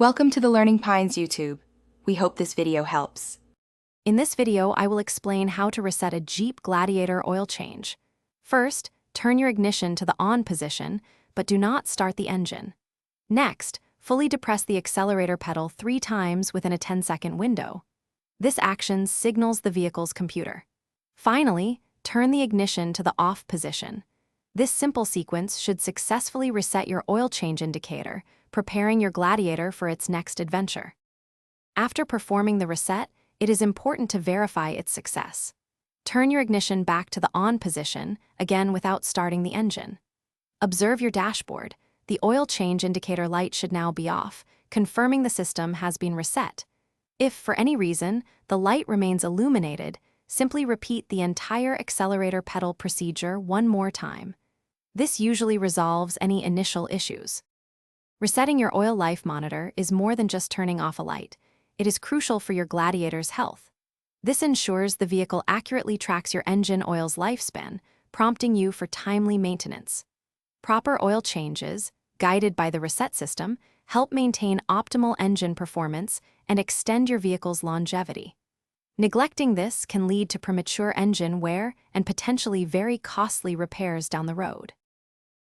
Welcome to the Learning Pines YouTube. We hope this video helps. In this video, I will explain how to reset a Jeep Gladiator oil change. First, turn your ignition to the on position, but do not start the engine. Next, fully depress the accelerator pedal 3 times within a 10-second window. This action signals the vehicle's computer. Finally, turn the ignition to the off position. This simple sequence should successfully reset your oil change indicator, preparing your Gladiator for its next adventure. After performing the reset, it is important to verify its success. Turn your ignition back to the on position, again without starting the engine. Observe your dashboard. The oil change indicator light should now be off, confirming the system has been reset. If, for any reason, the light remains illuminated, simply repeat the entire accelerator pedal procedure one more time. This usually resolves any initial issues. Resetting your oil life monitor is more than just turning off a light. It is crucial for your Gladiator's health. This ensures the vehicle accurately tracks your engine oil's lifespan, prompting you for timely maintenance. Proper oil changes, guided by the reset system, help maintain optimal engine performance and extend your vehicle's longevity. Neglecting this can lead to premature engine wear and potentially very costly repairs down the road.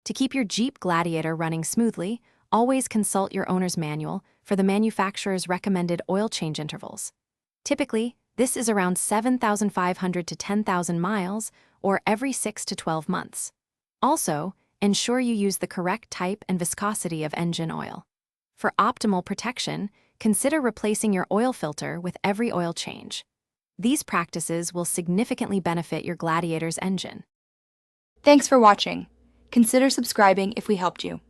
To keep your Jeep Gladiator running smoothly, always consult your owner's manual for the manufacturer's recommended oil change intervals. Typically, this is around 7,500 to 10,000 miles, or every 6 to 12 months. Also, ensure you use the correct type and viscosity of engine oil. For optimal protection, consider replacing your oil filter with every oil change. These practices will significantly benefit your Gladiator's engine. Thanks for watching. Consider subscribing if we helped you.